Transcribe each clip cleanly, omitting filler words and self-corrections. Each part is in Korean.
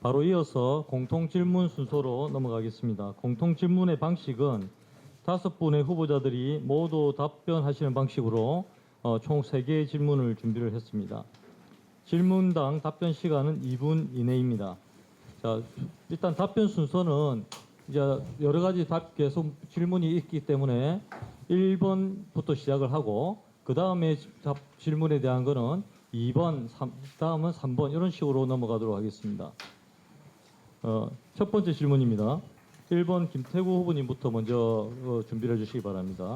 바로 이어서 공통질문 순서로 넘어가겠습니다. 공통질문의 방식은 5분의 후보자들이 모두 답변하시는 방식으로 총 3개의 질문을 준비를 했습니다. 질문당 답변 시간은 2분 이내입니다. 자, 일단 답변 순서는 이제 여러 가지 계속 질문이 있기 때문에 1번부터 시작을 하고 그 다음에 질문에 대한 거는 2번, 다음은 3번 이런 식으로 넘어가도록 하겠습니다. 첫 번째 질문입니다. 1번 김태구 후보님부터 먼저 준비를 해주시기 바랍니다.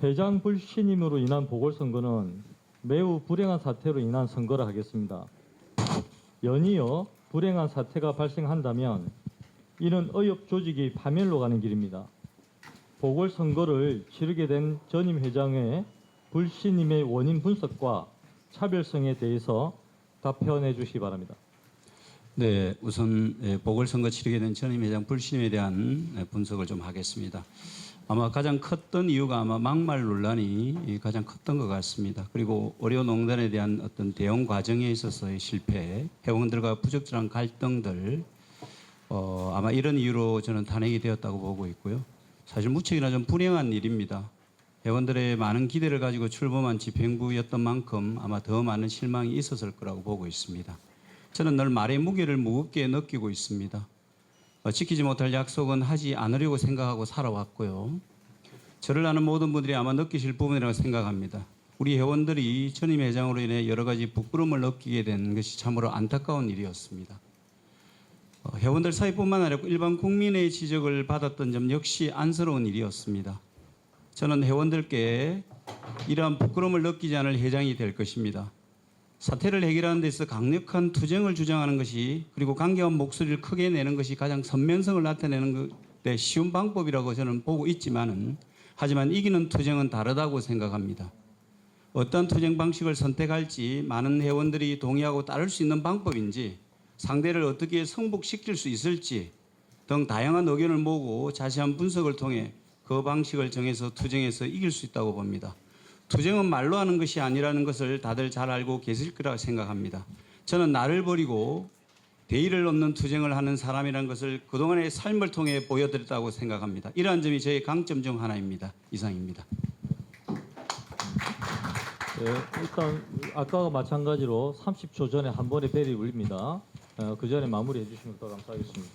회장 불신임으로 인한 보궐선거는 매우 불행한 사태로 인한 선거라 하겠습니다. 연이어 불행한 사태가 발생한다면 이는 의협 조직이 파멸로 가는 길입니다. 보궐선거를 치르게 된 전임 회장의 불신임의 원인 분석과 차별성에 대해서 답변해 주시기 바랍니다. 네, 우선 보궐선거 치르게 된 전임 회장 불신임에 대한 분석을 좀 하겠습니다. 아마 가장 컸던 이유가 아마 막말 논란이 가장 컸던 것 같습니다. 그리고 의료농단에 대한 어떤 대응 과정에 있어서의 실패, 회원들과 부적절한 갈등들, 아마 이런 이유로 저는 탄핵이 되었다고 보고 있고요. 사실 무척이나 좀 불행한 일입니다. 회원들의 많은 기대를 가지고 출범한 집행부였던 만큼 아마 더 많은 실망이 있었을 거라고 보고 있습니다. 저는 늘 말의 무게를 무겁게 느끼고 있습니다. 지키지 못할 약속은 하지 않으려고 생각하고 살아왔고요. 저를 아는 모든 분들이 아마 느끼실 부분이라고 생각합니다. 우리 회원들이 전임 회장으로 인해 여러 가지 부끄러움을 느끼게 된 것이 참으로 안타까운 일이었습니다. 회원들 사이뿐만 아니라 일반 국민의 지적을 받았던 점 역시 안쓰러운 일이었습니다. 저는 회원들께 이러한 부끄러움을 느끼지 않을 회장이 될 것입니다. 사태를 해결하는 데 있어 강력한 투쟁을 주장하는 것이 그리고 강경한 목소리를 크게 내는 것이 가장 선면성을 나타내는 데 쉬운 방법이라고 저는 보고 있지만은 하지만 이기는 투쟁은 다르다고 생각합니다. 어떤 투쟁 방식을 선택할지 많은 회원들이 동의하고 따를 수 있는 방법인지 상대를 어떻게 성복시킬 수 있을지 등 다양한 의견을 모으고 자세한 분석을 통해 그 방식을 정해서 투쟁에서 이길 수 있다고 봅니다. 투쟁은 말로 하는 것이 아니라는 것을 다들 잘 알고 계실 거라고 생각합니다. 저는 나를 버리고 대의를 넘는 투쟁을 하는 사람이라는 것을 그동안의 삶을 통해 보여드렸다고 생각합니다. 이러한 점이 저의 강점 중 하나입니다. 이상입니다. 네, 일단 아까와 마찬가지로 30초 전에 한 번의 벨이 울립니다. 그 전에 마무리해 주시면 더 감사하겠습니다.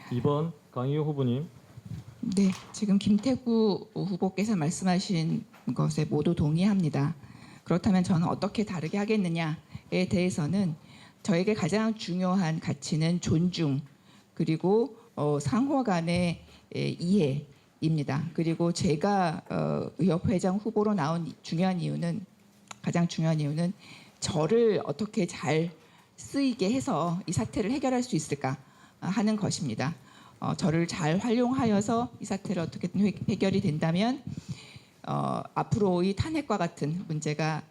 2번 강희호 후보님. 네, 지금 김태구 후보께서 말씀하신 것에 모두 동의합니다. 그렇다면 저는 어떻게 다르게 하겠느냐에 대해서는 저에게 가장 중요한 가치는 존중 그리고 상호 간의 이해입니다. 그리고 제가 의협회장 후보로 나온 가장 중요한 이유는 저를 어떻게 잘 쓰이게 해서 이 사태를 해결할 수 있을까 하는 것입니다. 저를 잘 활용하여서 이 사태를 어떻게든 해결이 된다면 앞으로의 탄핵과 같은 문제가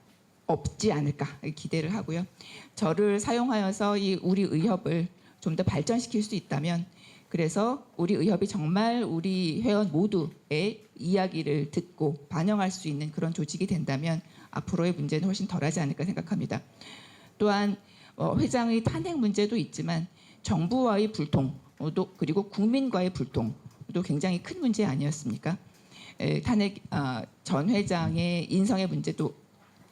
없지 않을까 기대를 하고요. 저를 사용하여서 우리 의협을 좀 더 발전시킬 수 있다면 그래서 우리 의협이 정말 우리 회원 모두의 이야기를 듣고 반영할 수 있는 그런 조직이 된다면 앞으로의 문제는 훨씬 덜하지 않을까 생각합니다. 또한 회장의 탄핵 문제도 있지만 정부와의 불통 그리고 국민과의 불통도 굉장히 큰 문제 아니었습니까? 탄핵 전 회장의 인성의 문제도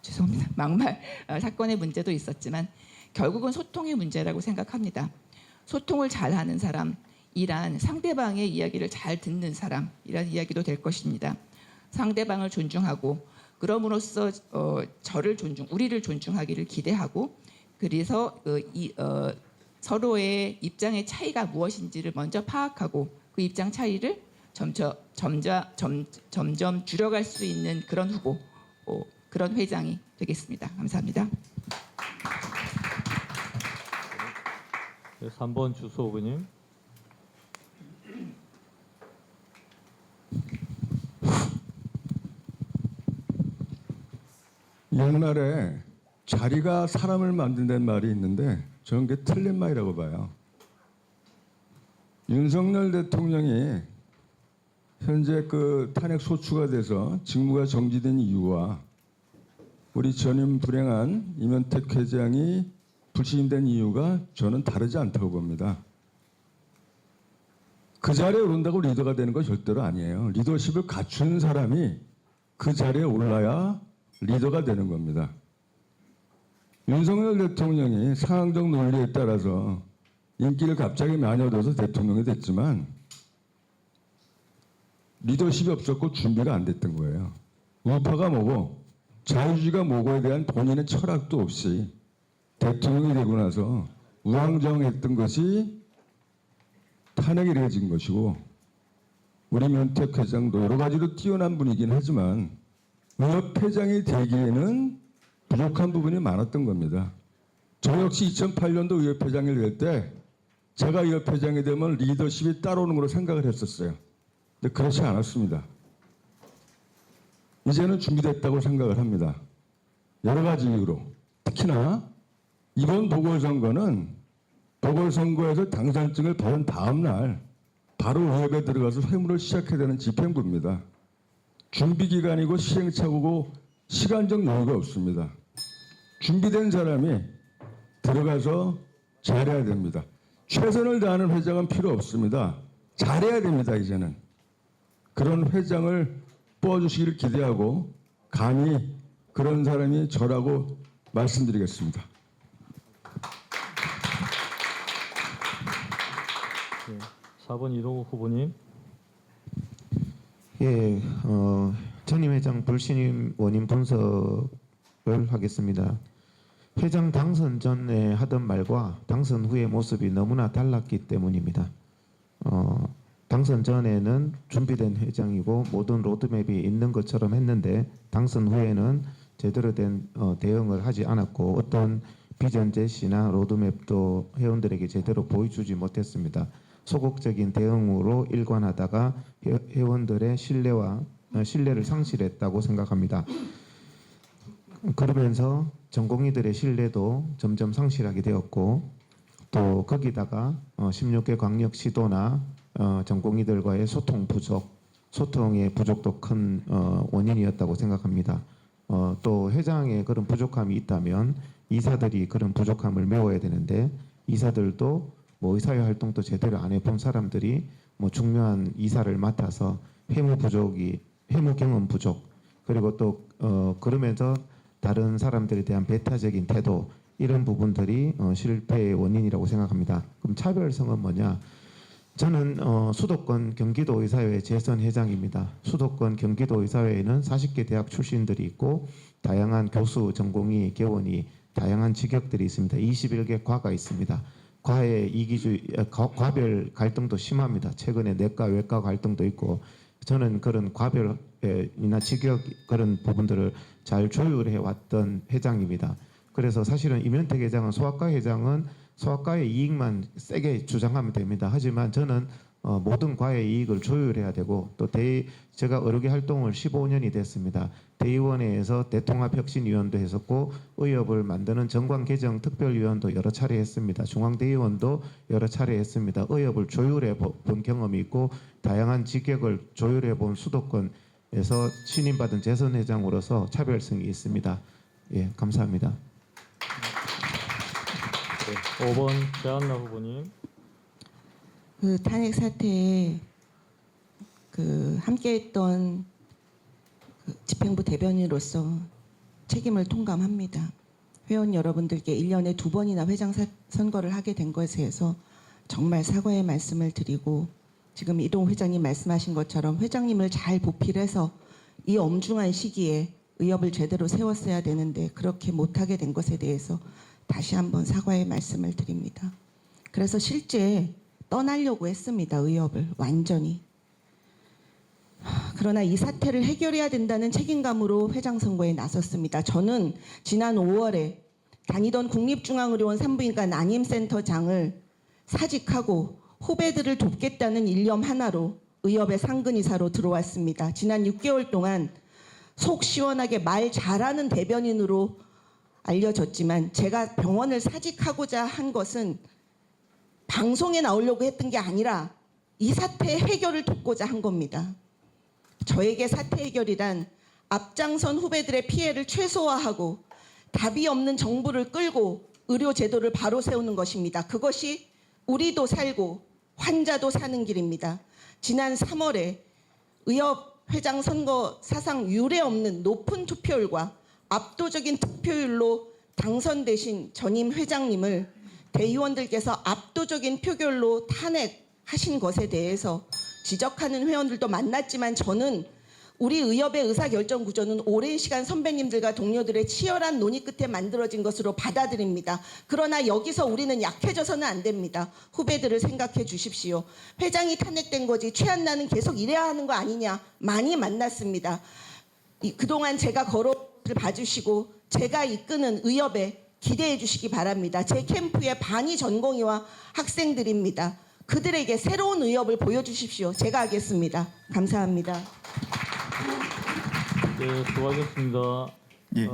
죄송합니다. 막말 사건의 문제도 있었지만 결국은 소통의 문제라고 생각합니다. 소통을 잘하는 사람이란 상대방의 이야기를 잘 듣는 사람이란 이야기도 될 것입니다. 상대방을 존중하고 그럼으로써 우리를 존중하기를 기대하고 그래서 서로의 입장의 차이가 무엇인지를 먼저 파악하고 그 입장 차이를 점점 줄여갈 수 있는 그런 후보, 그런 회장이 되겠습니다. 감사합니다. 네, 3번 주소 후보님. 옛날에 자리가 사람을 만든다는 말이 있는데 저는 그게 틀린 말이라고 봐요. 윤석열 대통령이 현재 그 탄핵 소추가 돼서 직무가 정지된 이유와 우리 전임 불행한 이면택 회장이 불신임된 이유가 저는 다르지 않다고 봅니다. 그 자리에 오른다고 리더가 되는 건 절대로 아니에요. 리더십을 갖춘 사람이 그 자리에 올라야 리더가 되는 겁니다. 윤석열 대통령이 상황적 논리에 따라서 인기를 갑자기 많이 얻어서 대통령이 됐지만 리더십이 없었고 준비가 안 됐던 거예요. 우파가 뭐고 자유주의가 뭐고에 대한 본인의 철학도 없이 대통령이 되고 나서 우왕좌왕했던 것이 탄핵에 이르어진 것이고 우리 면택 회장도 여러 가지로 뛰어난 분이긴 하지만 의협 회장이 되기에는 부족한 부분이 많았던 겁니다. 저 역시 2008년도 의협 회장이 될 때 제가 의협 회장이 되면 리더십이 따라오는 걸로 생각을 했었어요. 근데 그렇지 않았습니다. 이제는 준비됐다고 생각을 합니다. 여러 가지 이유로. 특히나 이번 보궐선거는 보궐선거에서 당선증을 받은 다음 날 바로 의협에 들어가서 회무를 시작해야 되는 집행부입니다. 준비기간이고 시행착오고 시간적 여유가 없습니다. 준비된 사람이 들어가서 잘해야 됩니다. 최선을 다하는 회장은 필요 없습니다. 잘해야 됩니다. 이제는. 그런 회장을 뽑아주시기를 기대하고 감히 그런 사람이 저라고 말씀드리겠습니다. 4번 이동욱 후보님. 예, 전임 회장 불신임 원인 분석을 하겠습니다. 회장 당선 전에 하던 말과 당선 후의 모습이 너무나 달랐기 때문입니다. 당선 전에는 준비된 회장이고 모든 로드맵이 있는 것처럼 했는데 당선 후에는 제대로 된 대응을 하지 않았고 어떤 비전 제시나 로드맵도 회원들에게 제대로 보여주지 못했습니다. 소극적인 대응으로 일관하다가 회원들의 신뢰를 상실했다고 생각합니다. 그러면서 전공의들의 신뢰도 점점 상실하게 되었고 또 거기다가 16개 광역시도나 전공의들과의 소통의 부족도 큰 원인이었다고 생각합니다. 또 회장의 그런 부족함이 있다면 이사들이 그런 부족함을 메워야 되는데 이사들도 뭐 의사회 활동도 제대로 안 해본 사람들이 뭐 중요한 이사를 맡아서 회무 경험 부족 그리고 또 그러면서 다른 사람들에 대한 배타적인 태도 이런 부분들이 실패의 원인이라고 생각합니다. 그럼 차별성은 뭐냐? 저는 수도권 경기도의사회 재선 회장입니다. 수도권 경기도의사회에는 40개 대학 출신들이 있고 다양한 교수, 전공의, 개원이 다양한 직역들이 있습니다. 21개 과가 있습니다. 과의 이기주의, 과별 갈등도 심합니다. 최근에 내과, 외과 갈등도 있고 저는 그런 과별이나 직역 그런 부분들을 잘 조율해 왔던 회장입니다. 그래서 사실은 이면택 회장은 소아과 회장은 소아과의 이익만 세게 주장하면 됩니다. 하지만 저는 모든 과의 이익을 조율해야 되고 또 제가 의료계 활동을 15년이 됐습니다. 대의원회에서 대통합혁신위원도 했었고 의협을 만드는 정관개정특별위원도 여러 차례 했습니다. 중앙대의원도 여러 차례 했습니다. 의협을 조율해 본 경험이 있고 다양한 직역을 조율해 본 수도권에서 신임받은 재선회장으로서 차별성이 있습니다. 예, 감사합니다. 5번 배한나 후보님. 그 탄핵 사태에 그 함께했던 그 집행부 대변인으로서 책임을 통감합니다. 회원 여러분들께 1년에 2번이나 회장 선거를 하게 된 것에 대해서 정말 사과의 말씀을 드리고 지금 이동 회장님 말씀하신 것처럼 회장님을 잘 보필해서 이 엄중한 시기에 의협을 제대로 세웠어야 되는데 그렇게 못하게 된 것에 대해서 다시 한번 사과의 말씀을 드립니다. 그래서 실제 떠나려고 했습니다. 의협을 완전히. 그러나 이 사태를 해결해야 된다는 책임감으로 회장 선거에 나섰습니다. 저는 지난 5월에 다니던 국립중앙의료원 산부인과 난임센터장을 사직하고 후배들을 돕겠다는 일념 하나로 의협의 상근이사로 들어왔습니다. 지난 6개월 동안 속 시원하게 말 잘하는 대변인으로 알려졌지만 제가 병원을 사직하고자 한 것은 방송에 나오려고 했던 게 아니라 이 사태의 해결을 돕고자 한 겁니다. 저에게 사태 해결이란 앞장선 후배들의 피해를 최소화하고 답이 없는 정부를 끌고 의료 제도를 바로 세우는 것입니다. 그것이 우리도 살고 환자도 사는 길입니다. 지난 3월에 의협회장 선거 사상 유례 없는 높은 투표율과 압도적인 득표율로 당선되신 전임 회장님을 대의원들께서 압도적인 표결로 탄핵하신 것에 대해서 지적하는 회원들도 만났지만 저는 우리 의협의 의사결정 구조는 오랜 시간 선배님들과 동료들의 치열한 논의 끝에 만들어진 것으로 받아들입니다. 그러나 여기서 우리는 약해져서는 안 됩니다. 후배들을 생각해 주십시오. 회장이 탄핵된 거지 최한나는 계속 일해야 하는 거 아니냐 많이 만났습니다. 그동안 제가 걸어를 봐주시고 제가 이끄는 의협에 기대해 주시기 바랍니다. 제 캠프의 반이 전공의와 학생들입니다. 그들에게 새로운 의협을 보여주십시오. 제가 하겠습니다. 감사합니다. 네, 수고하셨습니다. 예.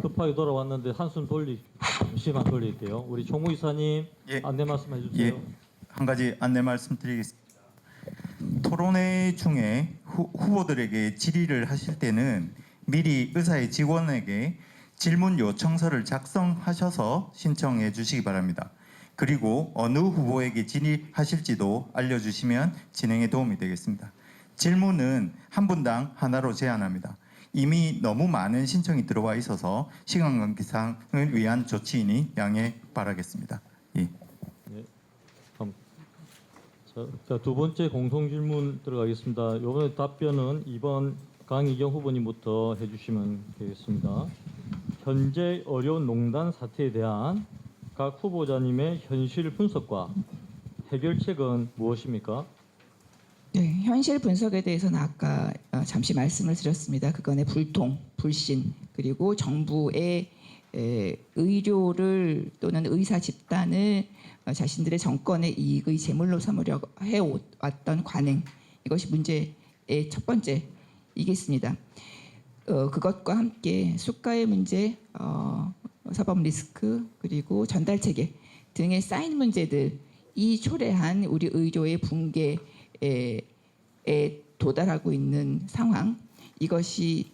급하게 돌아왔는데 한숨 잠시만 돌릴게요. 우리 총무 이사님 예. 안내 말씀해 주세요. 예, 한 가지 안내 말씀드리겠습니다. 토론회 중에 후보들에게 질의를 하실 때는 미리 의사의 직원에게 질문 요청서를 작성하셔서 신청해 주시기 바랍니다. 그리고 어느 후보에게 질의하실지도 알려주시면 진행에 도움이 되겠습니다. 질문은 한 분당 하나로 제한합니다. 이미 너무 많은 신청이 들어와 있어서 시간 관계상을 위한 조치이니 양해 바라겠습니다. 예. 자, 두 번째 공통 질문 들어가겠습니다. 이번에 답변은 2번 강희경 후보님부터 해주시면 되겠습니다. 현재 의료농단 사태에 대한 각 후보자님의 현실 분석과 해결책은 무엇입니까? 네, 현실 분석에 대해서는 아까 잠시 말씀을 드렸습니다. 그간의 불통, 불신, 그리고 정부의 의료를 또는 의사 집단을 자신들의 정권의 이익의 제물로 삼으려 해왔던 관행, 이것이 문제의 첫 번째이겠습니다. 그것과 함께 수가의 문제, 사법 리스크, 그리고 전달 체계 등의 쌓인 문제들이 초래한 우리 의료의 붕괴에 도달하고 있는 상황, 이것이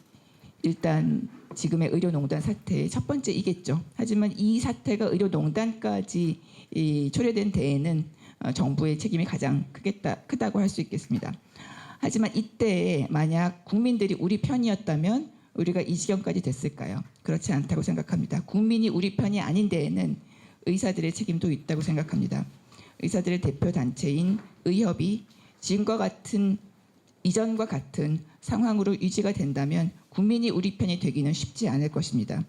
일단 지금의 의료농단 사태의 첫 번째이겠죠. 하지만 이 사태가 의료농단까지 초래된 데에는 정부의 책임이 가장 크다고 할 수 있겠습니다. 하지만 이때 만약 국민들이 우리 편이었다면 우리가 이 지경까지 됐을까요? 그렇지 않다고 생각합니다. 국민이 우리 편이 아닌 데에는 의사들의 책임도 있다고 생각합니다. 의사들의 대표 단체인 의협이 지금과 같은 이전과 같은 상황으로 유지가 된다면 국민이 우리 편이 되기는 쉽지 않을 것입니다.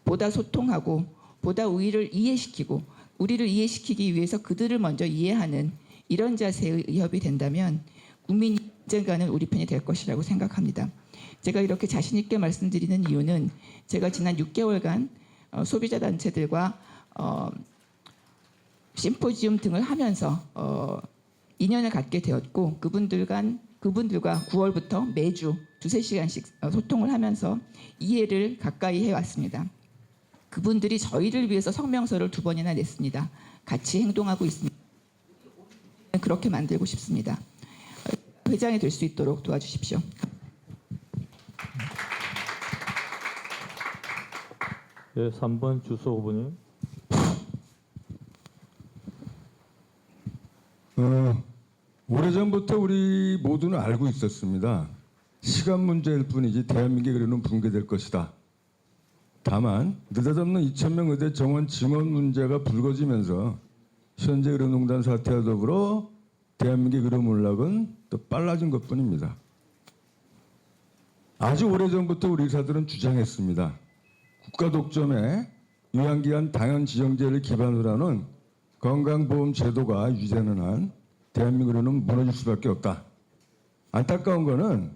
보다 소통하고 보다 우리를 이해시키고 우리를 이해시키기 위해서 그들을 먼저 이해하는 이런 자세의 의협이 된다면 국민이 언젠가는 우리 편이 될 것이라고 생각합니다. 제가 이렇게 자신 있게 말씀드리는 이유는 제가 지난 6개월간 소비자 단체들과 심포지움 등을 하면서 인연을 갖게 되었고 그분들과 9월부터 매주 2-3시간씩 소통을 하면서 이해를 가까이 해왔습니다. 그분들이 저희를 위해서 성명서를 2번이나 냈습니다. 같이 행동하고 있습니다. 그렇게 만들고 싶습니다. 회장이 될 수 있도록 도와주십시오. 네, 3번 주소 후보님. 오래전부터 우리 모두는 알고 있었습니다. 시간 문제일 뿐이지 대한민국이 그러는 붕괴될 것이다. 다만 느닷없는 2,000명 의대 정원 증원 문제가 불거지면서 현재 의료농단 사태와 더불어 대한민국의 의료 몰락은 또 빨라진 것뿐입니다. 아주 오래전부터 우리 의사들은 주장했습니다. 국가 독점에 요양기관 당연 지정제를 기반으로 하는 건강보험 제도가 유지되는 한 대한민국 의료는 무너질 수밖에 없다. 안타까운 거는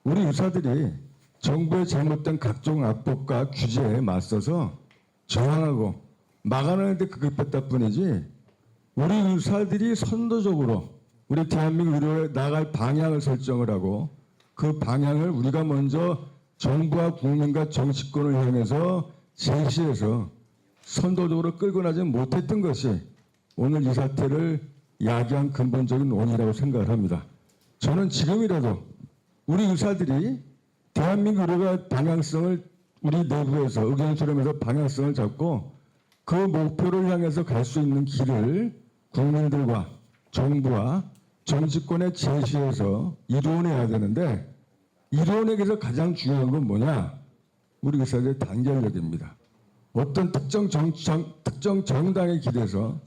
우리 의사들이 정부의 잘못된 각종 악법과 규제에 맞서서 저항하고 막아내는 데 급급했다 뿐이지 우리 의사들이 선도적으로 우리 대한민국 의료에 나갈 방향을 설정을 하고 그 방향을 우리가 먼저 정부와 국민과 정치권을 향해서 제시해서 선도적으로 끌고 나지 못했던 것이 오늘 이 사태를 야기한 근본적인 원인이라고 생각을 합니다. 저는 지금이라도 우리 의사들이 대한민국 의료가 방향성을 우리 내부에서 의견 수렴해서 방향성을 잡고 그 목표를 향해서 갈 수 있는 길을 국민들과 정부와 정치권에 제시해서 이루어내야 되는데 이루어내기에서 가장 중요한 건 뭐냐? 우리 의사들의 단결력입니다. 어떤 특정 정당의 길에서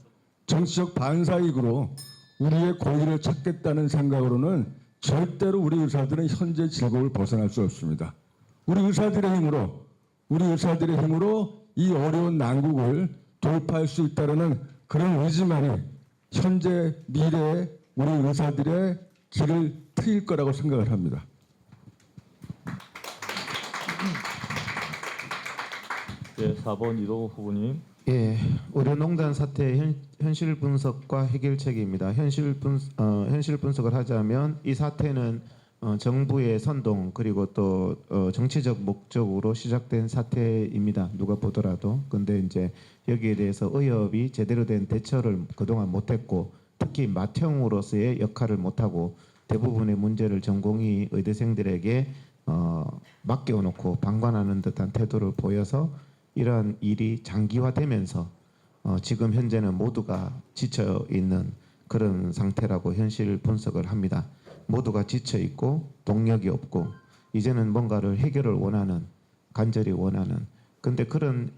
정치적 반사이익으로 우리의 고의를 찾겠다는 생각으로는 절대로 우리 의사들은 현재 즐거움을 벗어날 수 없습니다. 우리 의사들의 힘으로 이 어려운 난국을 돌파할 수 있다는 그런 의지만이 현재 미래의 우리 의사들의 길을 트일 거라고 생각을 합니다. 네, 4번 이동호 후보님. 예, 의료농단 사태의 현실 분석과 해결책입니다. 현실 분석을 하자면 이 사태는 정부의 선동 그리고 또 정치적 목적으로 시작된 사태입니다. 누가 보더라도. 근데 이제 여기에 대해서 의협이 제대로 된 대처를 그동안 못했고 특히 맏형으로서의 역할을 못하고 대부분의 문제를 전공의 의대생들에게 맡겨놓고 방관하는 듯한 태도를 보여서 이러한 일이 장기화되면서 지금 현재는 모두가 지쳐 있는 그런 상태라고 현실 분석을 합니다. 모두가 지쳐 있고 동력이 없고 이제는 뭔가를 해결을 원하는 간절히 원하는 근데 그런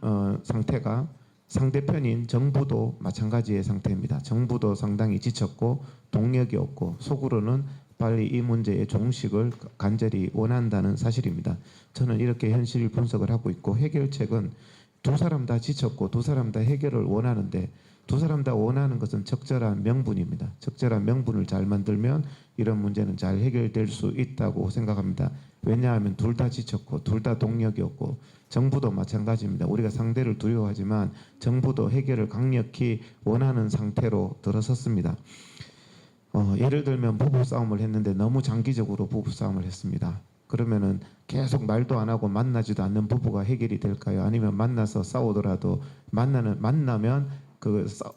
상태가 상대편인 정부도 마찬가지의 상태입니다. 정부도 상당히 지쳤고 동력이 없고 속으로는 빨리 이 문제의 종식을 간절히 원한다는 사실입니다. 저는 이렇게 현실 분석을 하고 있고 해결책은 두 사람 다 지쳤고 두 사람 다 해결을 원하는데 두 사람 다 원하는 것은 적절한 명분입니다. 적절한 명분을 잘 만들면 이런 문제는 잘 해결될 수 있다고 생각합니다. 왜냐하면 둘 다 지쳤고 둘 다 동력이 없고 정부도 마찬가지입니다. 우리가 상대를 두려워하지만 정부도 해결을 강력히 원하는 상태로 들어섰습니다. 예를 들면 부부싸움을 했는데 너무 장기적으로 부부싸움을 했습니다. 그러면은 계속 말도 안 하고 만나지도 않는 부부가 해결이 될까요? 아니면 만나서 싸우더라도 만나면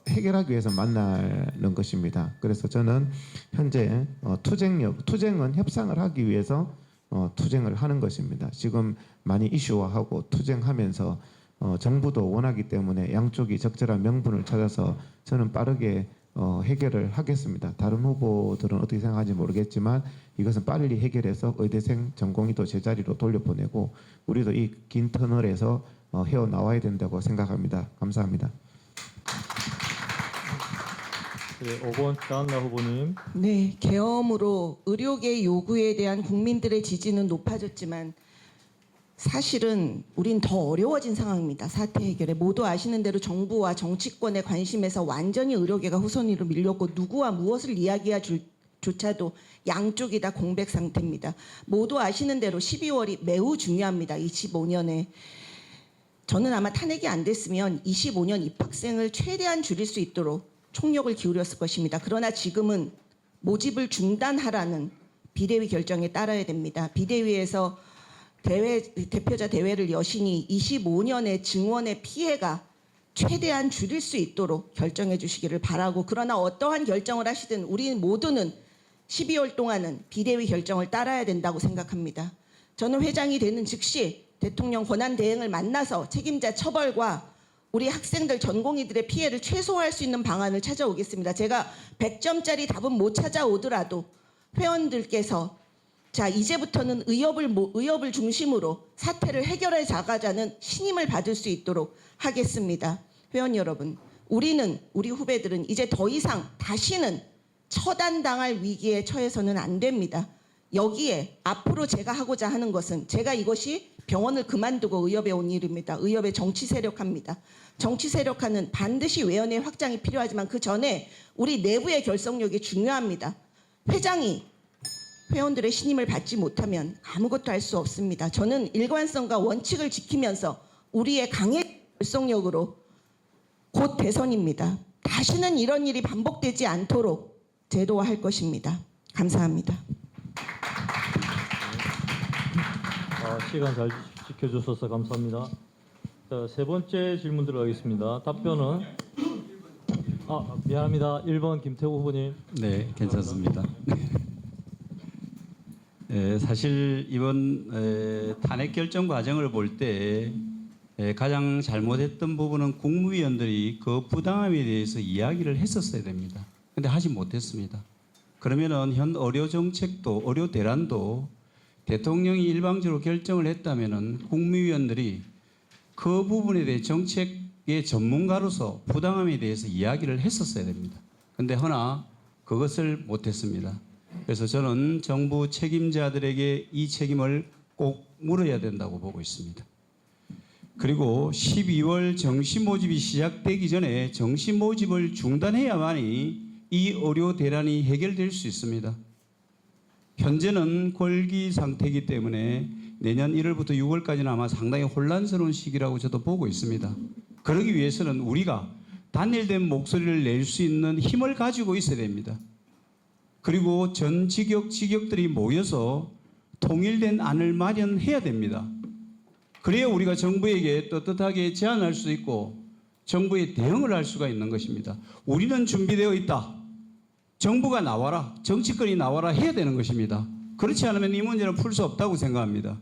해결하기 위해서 만나는 것입니다. 그래서 저는 현재 투쟁은 협상을 하기 위해서 투쟁을 하는 것입니다. 지금 많이 이슈화하고 투쟁하면서 정부도 원하기 때문에 양쪽이 적절한 명분을 찾아서 저는 빠르게 해결을 하겠습니다. 다른 후보들은 어떻게 생각하는지 모르겠지만 이것은 빨리 해결해서 의대생 전공의도 제자리로 돌려보내고 우리도 이 긴 터널에서 헤어나와야 된다고 생각합니다. 감사합니다. 네, 5번 차한나 후보님. 네, 계엄으로 의료계 요구에 대한 국민들의 지지는 높아졌지만 사실은 우린 더 어려워진 상황입니다. 사태 해결에 모두 아시는 대로 정부와 정치권의 관심에서 완전히 의료계가 후순위로 밀렸고 누구와 무엇을 이야기할 조차도 양쪽이 다 공백 상태입니다. 모두 아시는 대로 12월이 매우 중요합니다. 25년에 저는 아마 탄핵이 안 됐으면 25년 입학생을 최대한 줄일 수 있도록 총력을 기울였을 것입니다. 그러나 지금은 모집을 중단하라는 비대위 결정에 따라야 됩니다. 비대위에서 대표자 대회를 여시니 25년의 증원의 피해가 최대한 줄일 수 있도록 결정해 주시기를 바라고 그러나 어떠한 결정을 하시든 우리 모두는 12월 동안은 비대위 결정을 따라야 된다고 생각합니다. 저는 회장이 되는 즉시 대통령 권한 대행을 만나서 책임자 처벌과 우리 학생들 전공의들의 피해를 최소화할 수 있는 방안을 찾아오겠습니다. 제가 100점짜리 답은 못 찾아오더라도 회원들께서 자 이제부터는 의협을 중심으로 사태를 해결해 나가자는 신임을 받을 수 있도록 하겠습니다. 회원 여러분, 우리 후배들은 이제 더 이상 다시는 처단당할 위기에 처해서는 안 됩니다. 여기에 앞으로 제가 하고자 하는 것은 제가 이것이 병원을 그만두고 의협에 온 일입니다. 의협의 정치 세력화입니다. 정치 세력화는 반드시 외연의 확장이 필요하지만 그 전에 우리 내부의 결속력이 중요합니다. 회장이 회원들의 신임을 받지 못하면 아무것도 할 수 없습니다. 저는 일관성과 원칙을 지키면서 우리의 강의 결속력으로 곧 대선입니다. 다시는 이런 일이 반복되지 않도록 제도화할 것입니다. 감사합니다. 시간 잘 지켜주셔서 감사합니다. 자, 세 번째 질문 들어가겠습니다. 답변은 미안합니다. 1번 김태우 후보님. 네, 괜찮습니다. 사실 이번 탄핵 결정 과정을 볼 때 가장 잘못했던 부분은 국무위원들이 그 부당함에 대해서 이야기를 했었어야 됩니다. 근데 하지 못했습니다. 그러면은 현 의료 정책도 의료 대란도 대통령이 일방적으로 결정을 했다면은 국무위원들이 그 부분에 대해 정책의 전문가로서 부당함에 대해서 이야기를 했었어야 됩니다. 근데 허나 그것을 못했습니다. 그래서 저는 정부 책임자들에게 이 책임을 꼭 물어야 된다고 보고 있습니다. 그리고 12월 정시 모집이 시작되기 전에 정시 모집을 중단해야만이 이 의료 대란이 해결될 수 있습니다. 현재는 골기 상태이기 때문에 내년 1월부터 6월까지는 아마 상당히 혼란스러운 시기라고 저도 보고 있습니다. 그러기 위해서는 우리가 단일된 목소리를 낼 수 있는 힘을 가지고 있어야 됩니다. 그리고 전 지역들이 모여서 통일된 안을 마련해야 됩니다. 그래야 우리가 정부에게 떳떳하게 제안할 수 있고 정부에 대응을 할 수가 있는 것입니다. 우리는 준비되어 있다. 정부가 나와라, 정치권이 나와라 해야 되는 것입니다. 그렇지 않으면 이 문제는 풀 수 없다고 생각합니다.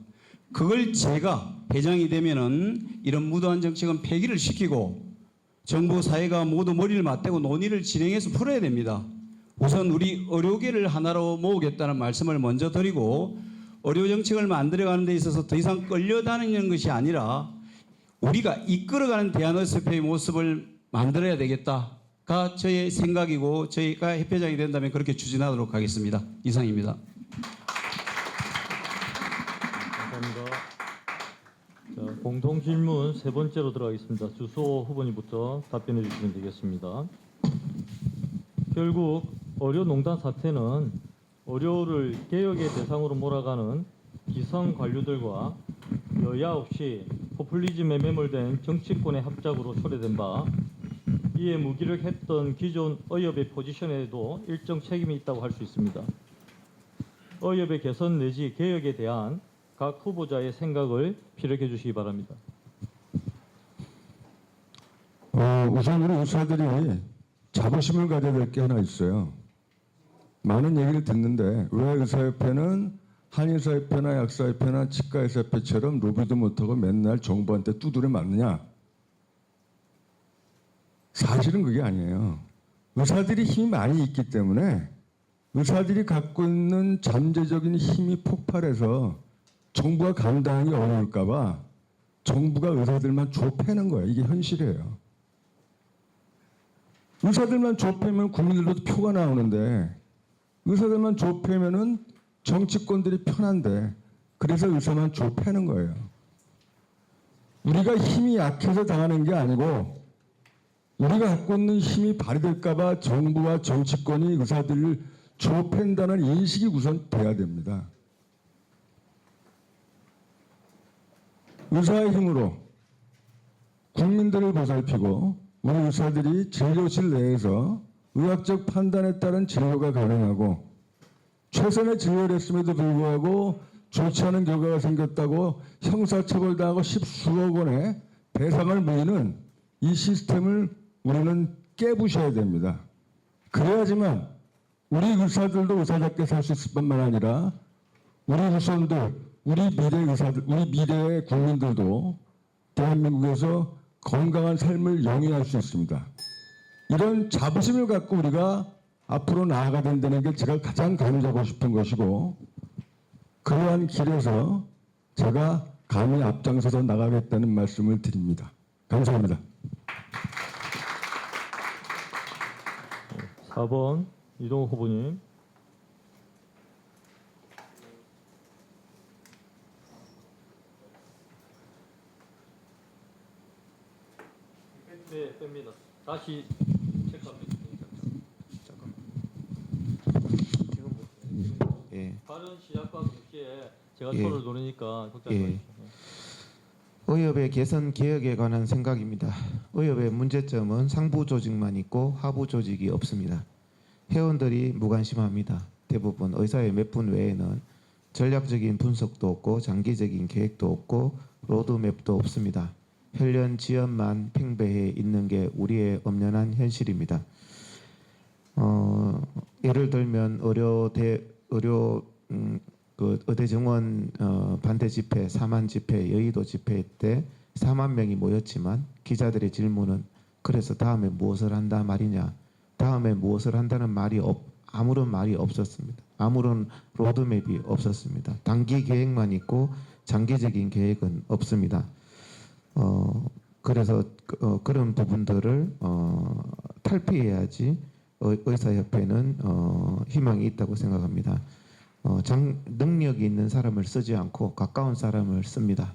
그걸 제가 회장이 되면은 이런 무도한 정책은 폐기를 시키고 정부 사회가 모두 머리를 맞대고 논의를 진행해서 풀어야 됩니다. 우선 우리 의료계를 하나로 모으겠다는 말씀을 먼저 드리고 의료 정책을 만들어가는 데 있어서 더 이상 끌려다니는 것이 아니라 우리가 이끌어가는 대한의사협회의 모습을 만들어야 되겠다가 저의 생각이고 저희가 협회장이 된다면 그렇게 추진하도록 하겠습니다. 이상입니다. 감사합니다. 자, 공통 질문 세 번째로 들어가겠습니다. 주소 후보님부터 답변해 주시면 되겠습니다. 결국 의료농단 사태는 의료를 개혁의 대상으로 몰아가는 기성 관료들과 여야 없이 포퓰리즘에 매몰된 정치권의 합작으로 초래된 바 이에 무기력했던 기존 의협의 포지션에도 일정 책임이 있다고 할 수 있습니다. 의협의 개선 내지 개혁에 대한 각 후보자의 생각을 피력해 주시기 바랍니다. 우선 우리 의사들이 자부심을 가져야 될 게 하나 있어요. 많은 얘기를 듣는데 왜 의사협회는 한의사협회나 약사협회나 치과의사협회처럼 로비도 못하고 맨날 정부한테 두드려 맞느냐? 사실은 그게 아니에요. 의사들이 힘이 많이 있기 때문에 의사들이 갖고 있는 잠재적인 힘이 폭발해서 정부가 감당하기 어려울까 봐 정부가 의사들만 좁혀는 거예요. 이게 현실이에요. 의사들만 좁히면 국민들도 표가 나오는데 의사들만 좁히면은 정치권들이 편한데 그래서 의사만 좁혀는 거예요. 우리가 힘이 약해서 당하는 게 아니고 우리가 갖고 있는 힘이 발휘될까 봐 정부와 정치권이 의사들을 좁힌다는 인식이 우선 돼야 됩니다. 의사의 힘으로 국민들을 보살피고 우리 의사들이 진료실 내에서 의학적 판단에 따른 진료가 가능하고 최선의 진료를 했음에도 불구하고 좋지 않은 결과가 생겼다고 형사처벌당하고 십수억 원의 배상을 물리는 이 시스템을 우리는 깨부셔야 됩니다. 그래야지만 우리 의사들도 의사답게 살 수 있을 뿐만 아니라 우리 후손들, 우리 미래 의사들, 우리 미래의 국민들도 대한민국에서 건강한 삶을 영위할 수 있습니다. 이런 자부심을 갖고 우리가 앞으로 나아가야 된다는 게 제가 가장 강조하고 싶은 것이고 그러한 길에서 제가 감히 앞장서서 나가겠다는 말씀을 드립니다. 감사합니다. 4번 이동욱 후보님. 네, 뺍니다. 다시 체크합니다. 예. 발언 시작과 동시에 제가 예. 손을 노리니까 걱정하지 예. 마십시오. 의협의 개선 개혁에 관한 생각입니다. 의협의 문제점은 상부 조직만 있고 하부 조직이 없습니다. 회원들이 무관심합니다. 대부분 의사의 몇 분 외에는 전략적인 분석도 없고 장기적인 계획도 없고 로드맵도 없습니다. 혈련 지연만 팽배해 있는 게 우리의 엄연한 현실입니다. 예를 들면 그 의대 정원 반대 집회, 4만 집회, 여의도 집회 때 4만 명이 모였지만 기자들의 질문은 그래서 다음에 무엇을 한다 말이냐, 다음에 무엇을 한다는 말이 아무런 말이 없었습니다. 아무런 로드맵이 없었습니다. 단기 계획만 있고 장기적인 계획은 없습니다. 그래서 그런 부분들을 탈피해야지 의사협회는 희망이 있다고 생각합니다. 능력이 있는 사람을 쓰지 않고 가까운 사람을 씁니다.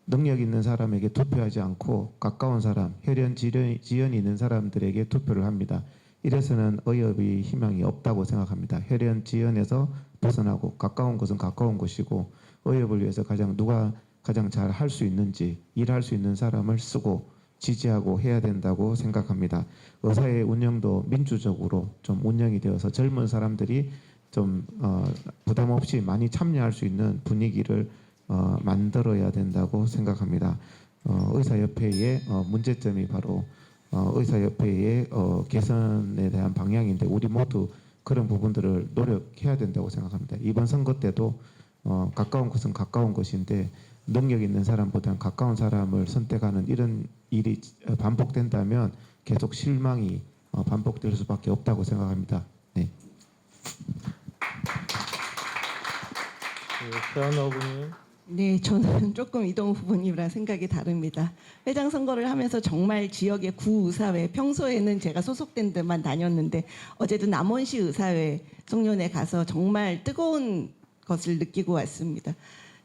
능력 있는 사람에게 투표하지 않고 가까운 사람, 혈연 지연이 있는 사람들에게 투표를 합니다. 이래서는 의협이 희망이 없다고 생각합니다. 혈연 지연에서 벗어나고 가까운 곳은 가까운 곳이고 의협을 위해서 누가 가장 잘 할 수 있는지 일할 수 있는 사람을 쓰고 지지하고 해야 된다고 생각합니다. 의사의 운영도 민주적으로 좀 운영이 되어서 젊은 사람들이 좀 부담 없이 많이 참여할 수 있는 분위기를 만들어야 된다고 생각합니다. 의사협회의 문제점이 바로 의사협회의 개선에 대한 방향인데 우리 모두 그런 부분들을 노력해야 된다고 생각합니다. 이번 선거 때도 가까운 곳은 가까운 곳인데 능력 있는 사람보다는 가까운 사람을 선택하는 이런 일이 반복된다면 계속 실망이 반복될 수밖에 없다고 생각합니다. 네. 최한나 후보님. 네, 저는 조금 이동욱 후보님이랑 생각이 다릅니다. 회장 선거를 하면서 정말 지역의 구의사회, 평소에는 제가 소속된 데만 다녔는데 어제도 남원시 의사회 송년회 가서 정말 뜨거운 것을 느끼고 왔습니다.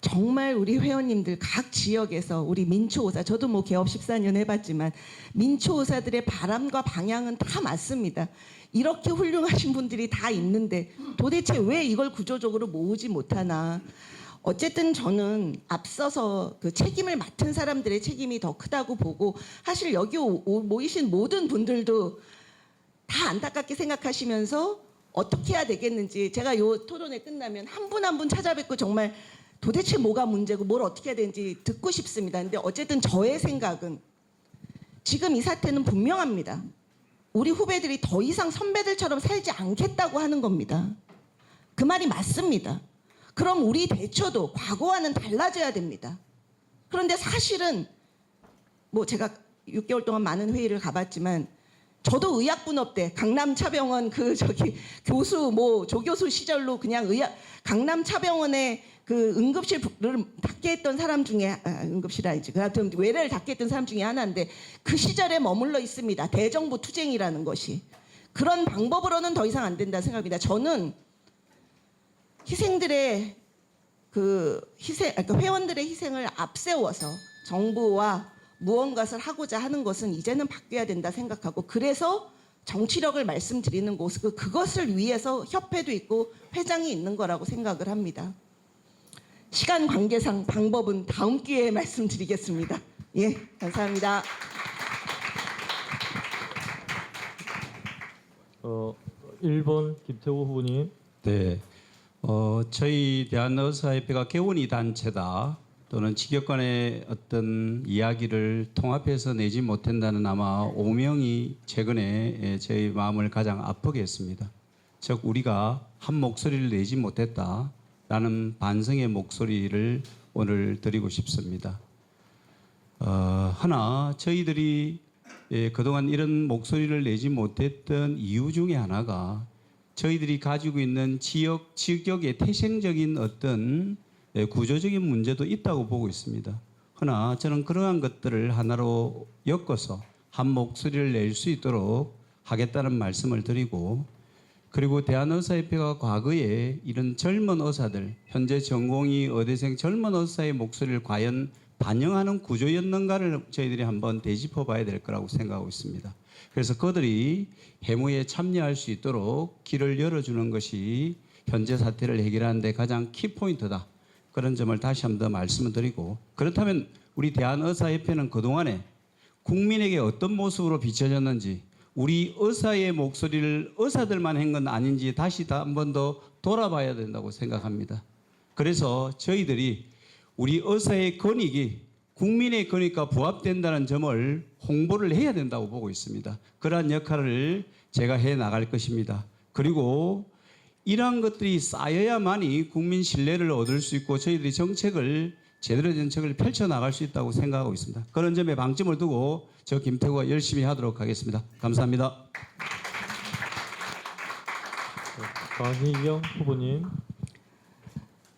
정말 우리 회원님들 각 지역에서 우리 민초의사, 저도 뭐 개업 14년 해봤지만 민초의사들의 바람과 방향은 다 맞습니다. 이렇게 훌륭하신 분들이 다 있는데 도대체 왜 이걸 구조적으로 모으지 못하나. 어쨌든 저는 앞서서 그 책임을 맡은 사람들의 책임이 더 크다고 보고 사실 여기 모이신 모든 분들도 다 안타깝게 생각하시면서 어떻게 해야 되겠는지 제가 요 토론회 끝나면 한 분 한 분 찾아뵙고 정말 도대체 뭐가 문제고 뭘 어떻게 해야 되는지 듣고 싶습니다. 근데 어쨌든 저의 생각은 지금 이 사태는 분명합니다. 우리 후배들이 더 이상 선배들처럼 살지 않겠다고 하는 겁니다. 그 말이 맞습니다. 그럼 우리 대처도 과거와는 달라져야 됩니다. 그런데 사실은 뭐 제가 6개월 동안 많은 회의를 가봤지만 저도 의학분업 때 강남차병원 교수 조교수 시절로 그냥 강남차병원의 그 응급실을 닫게 했던 사람 중에 응급실 아니지 그하여튼 외래를 닫게 했던 사람 중에 하나인데 그 시절에 머물러 있습니다. 대정부 투쟁이라는 것이 그런 방법으로는 더 이상 안 된다 생각합니다. 저는 희생들의 회원들의 희생을 앞세워서 정부와 무언가를 하고자 하는 것은 이제는 바뀌어야 된다 생각하고 그래서 정치력을 말씀드리는 곳 그것을 위해서 협회도 있고 회장이 있는 거라고 생각을 합니다. 시간 관계상 방법은 다음 기회에 말씀드리겠습니다. 예, 감사합니다. 1번 김태우 후보님. 네, 저희 대한의사협회가 개원이 단체다 또는 직역 간의 어떤 이야기를 통합해서 내지 못한다는 아마 오명이 최근에 저희 마음을 가장 아프게 했습니다. 즉 우리가 한 목소리를 내지 못했다라는 반성의 목소리를 오늘 드리고 싶습니다. 하나 저희들이 그동안 이런 목소리를 내지 못했던 이유 중에 하나가 저희들이 가지고 있는 지역의 태생적인 어떤 구조적인 문제도 있다고 보고 있습니다. 그러나 저는 그러한 것들을 하나로 엮어서 한 목소리를 낼 수 있도록 하겠다는 말씀을 드리고 그리고 대한의사협회가 과거에 이런 젊은 의사들 현재 전공의 의대생 젊은 의사의 목소리를 과연 반영하는 구조였는가를 저희들이 한번 되짚어 봐야 될 거라고 생각하고 있습니다. 그래서 그들이 해무에 참여할 수 있도록 길을 열어주는 것이 현재 사태를 해결하는 데 가장 키포인트다. 그런 점을 다시 한번 더 말씀을 드리고 그렇다면 우리 대한의사협회는 그동안에 국민에게 어떤 모습으로 비춰졌는지 우리 의사의 목소리를 의사들만 한 건 아닌지 다시 한 번 더 돌아봐야 된다고 생각합니다. 그래서 저희들이 우리 의사의 권익이 국민의 권익과 부합된다는 점을 홍보를 해야 된다고 보고 있습니다. 그러한 역할을 제가 해 나갈 것입니다. 그리고 이러한 것들이 쌓여야만이 국민 신뢰를 얻을 수 있고 저희들이 제대로 정책을 펼쳐나갈 수 있다고 생각하고 있습니다. 그런 점에 방점을 두고 저 김태구가 열심히 하도록 하겠습니다. 감사합니다. 강희경 후보님.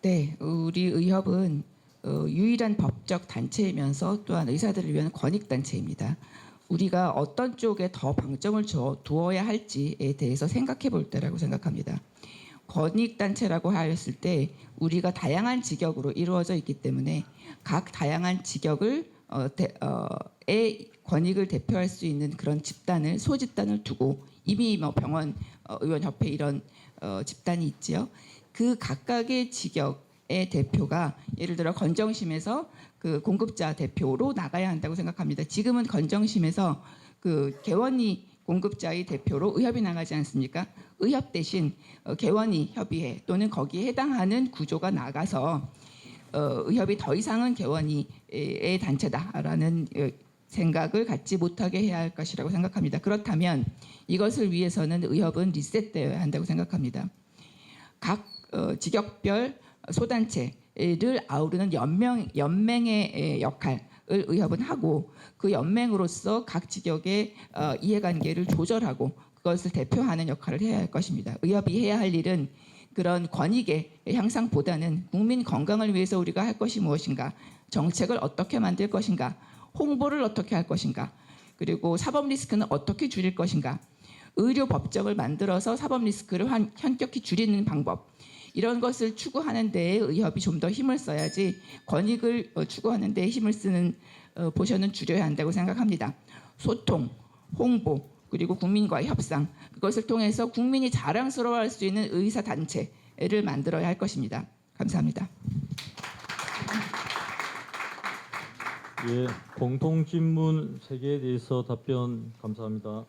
네, 우리 의협은 유일한 법적 단체이면서 또한 의사들을 위한 권익 단체입니다. 우리가 어떤 쪽에 더 방점을 두어야 할지에 대해서 생각해 볼 때라고 생각합니다. 권익 단체라고 하였을 때 우리가 다양한 직역으로 이루어져 있기 때문에 각 다양한 직역을 의 권익을 대표할 수 있는 그런 집단을 소집단을 두고 이미 뭐 병원 의원협회 이런 집단이 있지요. 그 각각의 직역의 대표가 예를 들어 건정심에서 그 공급자 대표로 나가야 한다고 생각합니다. 지금은 건정심에서 그 개원이 공급자의 대표로 의협이 나가지 않습니까? 의협 대신 개원이 협의회 또는 거기에 해당하는 구조가 나가서 의협이 더 이상은 개원이의 단체다라는 생각을 갖지 못하게 해야 할 것이라고 생각합니다. 그렇다면 이것을 위해서는 의협은 리셋되어야 한다고 생각합니다. 각 직역별 소단체를 아우르는 연맹의 역할을 의협은 하고 그 연맹으로서 각 직역의 이해관계를 조절하고 그것을 대표하는 역할을 해야 할 것입니다. 의협이 해야 할 일은 그런 권익의 향상보다는 국민 건강을 위해서 우리가 할 것이 무엇인가, 정책을 어떻게 만들 것인가, 홍보를 어떻게 할 것인가, 그리고 사법 리스크는 어떻게 줄일 것인가, 의료 법정을 만들어서 사법 리스크를 현격히 줄이는 방법, 이런 것을 추구하는 데에 의협이 좀 더 힘을 써야지 권익을 추구하는 데에 힘을 쓰는 포션은 줄여야 한다고 생각합니다. 소통, 홍보, 그리고 국민과의 협상, 그것을 통해서 국민이 자랑스러워할 수 있는 의사 단체를 만들어야 할 것입니다. 감사합니다. 예, 공통 질문 3개에 대해서 답변 감사합니다.